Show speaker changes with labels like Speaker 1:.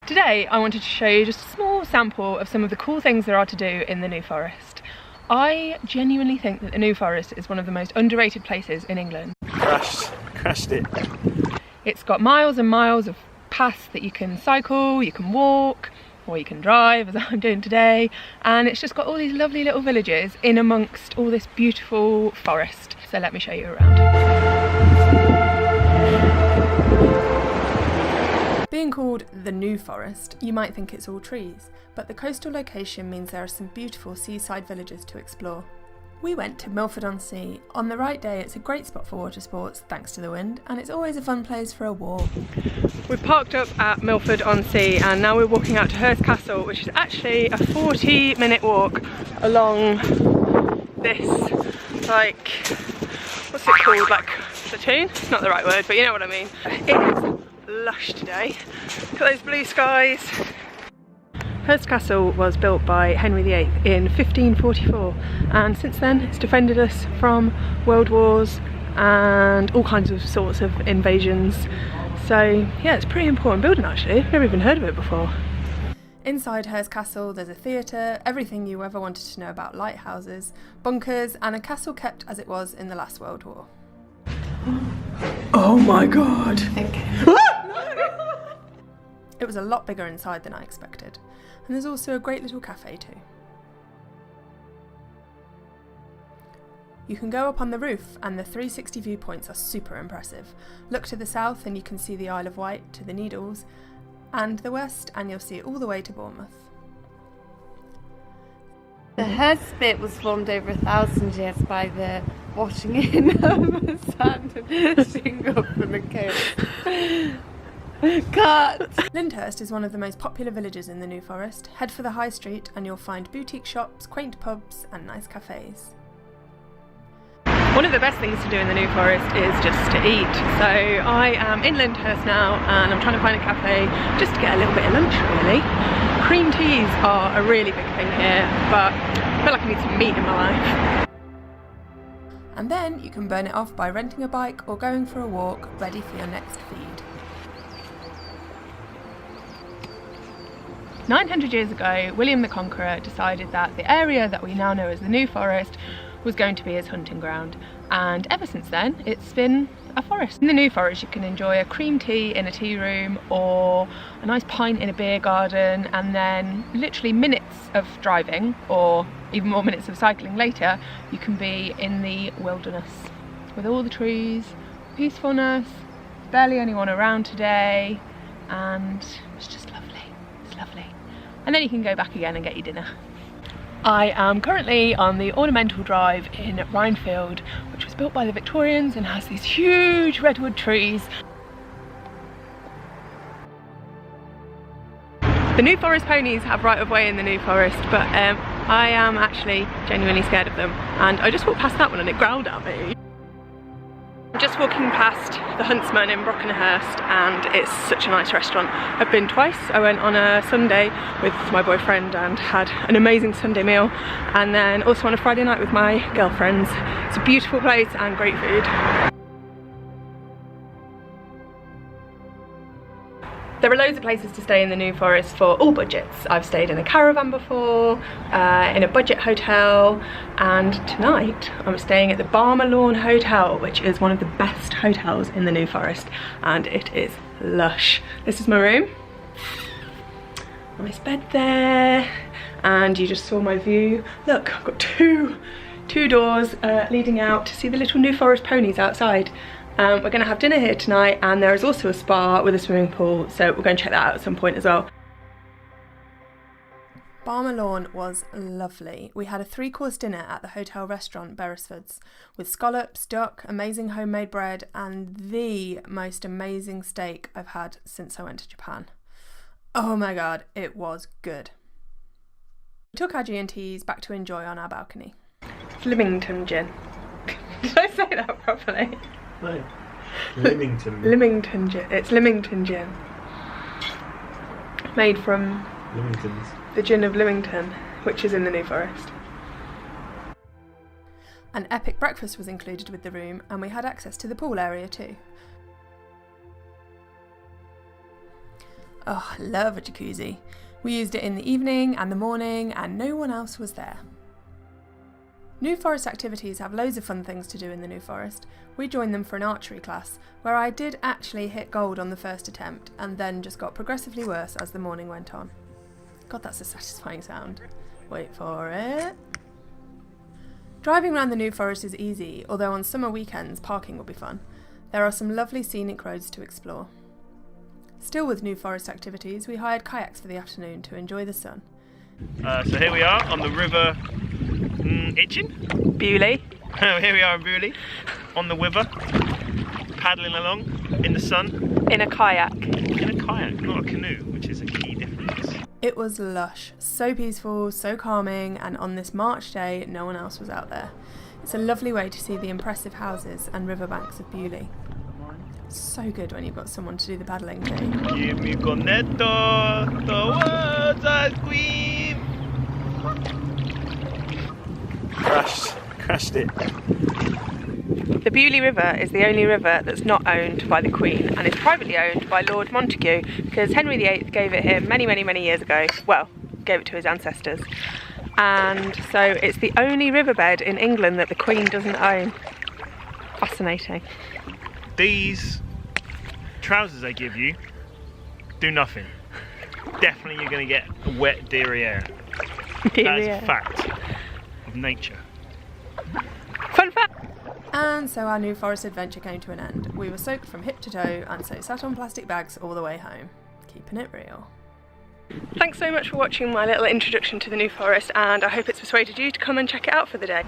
Speaker 1: Today I wanted to show you just a small sample of some of the cool things there are to do in the New Forest. I genuinely think that the New Forest is one of the most underrated places in England.
Speaker 2: Crashed it.
Speaker 1: It's got miles and miles of paths that you can cycle, you can walk, or you can drive, as I'm doing today, and it's just got all these lovely little villages in amongst all this beautiful forest. So let me show you around. Being called the New Forest, you might think it's all trees, but the coastal location means there are some beautiful seaside villages to explore. We went to Milford-on-Sea. On the right day it's a great spot for water sports thanks to the wind, and it's always a fun place for a walk. We've parked up at Milford-on-Sea and now we're walking out to Hurst Castle, which is actually a 40-minute walk along this, like, what's it called, like platoon? It's not the right word, but you know what I mean. It's lush today. Look at those blue skies. Hurst Castle was built by Henry VIII in 1544, and since then it's defended us from world wars and all kinds of sorts of invasions. So yeah, it's a pretty important building actually. I've never even heard of it before. Inside Hurst Castle there's a theatre, everything you ever wanted to know about lighthouses, bunkers, and a castle kept as it was in the last World War. Oh my god! It was a lot bigger inside than I expected, and there's also a great little cafe too. You can go up on the roof and the 360 viewpoints are super impressive. Look to the south and you can see the Isle of Wight to the Needles, and the west and you'll see it all the way to Bournemouth.
Speaker 3: The Hurst bit was formed over 1,000 years by the washing in of the sand and shingle from the coast. Cut!
Speaker 1: Lyndhurst is one of the most popular villages in the New Forest. Head for the high street and you'll find boutique shops, quaint pubs and nice cafes. One of the best things to do in the New Forest is just to eat. So I am in Lyndhurst now and I'm trying to find a cafe just to get a little bit of lunch really. Cream teas are a really big thing here, but I feel like I need some meat in my life. And then you can burn it off by renting a bike or going for a walk, ready for your next feed. 900 years ago, William the Conqueror decided that the area that we now know as the New Forest was going to be his hunting ground, and ever since then it's been a forest. In the New Forest you can enjoy a cream tea in a tea room or a nice pint in a beer garden, and then literally minutes of driving or even more minutes of cycling later you can be in the wilderness with all the trees, peacefulness, barely anyone around today, and it's just lovely. It's lovely. And then you can go back again and get your dinner. I am currently on the ornamental drive in Rhinefield, which was built by the Victorians and has these huge redwood trees. The New Forest ponies have right of way in the New Forest, but I am actually genuinely scared of them, and I just walked past that one and it growled at me. I'm just walking past the Huntsman in Brockenhurst and it's such a nice restaurant. I've been twice. I went on a Sunday with my boyfriend and had an amazing Sunday meal, and then also on a Friday night with my girlfriends. It's a beautiful place and great food. There are loads of places to stay in the New Forest for all budgets. I've stayed in a caravan before, in a budget hotel, and tonight I'm staying at the Balmer Lawn Hotel, which is one of the best hotels in the New Forest, and it is lush. This is my room. Nice bed there, and you just saw my view. Look, I've got two doors leading out to see the little New Forest ponies outside. We're going to have dinner here tonight, and there is also a spa with a swimming pool, so we're going to check that out at some point as well. Balmer Lawn was lovely. We had a 3-course dinner at the hotel restaurant Beresford's with scallops, duck, amazing homemade bread, and the most amazing steak I've had since I went to Japan. Oh my god, it was good. We took our G&Ts back to enjoy on our balcony. It's Lymington gin. Did I say that properly?
Speaker 2: No. Lymington.
Speaker 1: Lymington gin. It's Lymington gin. Made from
Speaker 2: Lymington's.
Speaker 1: The gin of Lymington, which is in the New Forest. An epic breakfast was included with the room, and we had access to the pool area too. Oh, I love a jacuzzi. We used it in the evening and the morning and no one else was there. New Forest activities have loads of fun things to do in the New Forest. We joined them for an archery class, where I did actually hit gold on the first attempt and then just got progressively worse as the morning went on. God, that's a satisfying sound. Wait for it. Driving around the New Forest is easy, although on summer weekends parking will be fun. There are some lovely scenic roads to explore. Still with New Forest activities, we hired kayaks for the afternoon to enjoy the sun.
Speaker 2: So here we are on the river
Speaker 1: Bewley.
Speaker 2: Here we are in Bewley, on the river, paddling along in the sun.
Speaker 1: In a kayak.
Speaker 2: In a kayak, not a canoe, which is a key difference.
Speaker 1: It was lush, so peaceful, so calming, and on this March day, no one else was out there. It's a lovely way to see the impressive houses and riverbanks of Bewley. So good when you've got someone to do the paddling thing.
Speaker 2: Give me cornetto, towards ice cream. Crashed it.
Speaker 4: The Bewley River is the only river that's not owned by the Queen, and it's privately owned by Lord Montague because Henry VIII gave it him many years ago. Well, gave it to his ancestors. And so it's the only riverbed in England that the Queen doesn't own. Fascinating.
Speaker 2: These trousers I give you do nothing. Definitely you're going to get a wet derriere. That is a fact of nature.
Speaker 4: Fun fact!
Speaker 1: And so our New Forest adventure came to an end. We were soaked from hip to toe and so sat on plastic bags all the way home. Keeping it real.
Speaker 4: Thanks so much for watching my little introduction to the New Forest, and I hope it's persuaded you to come and check it out for the day.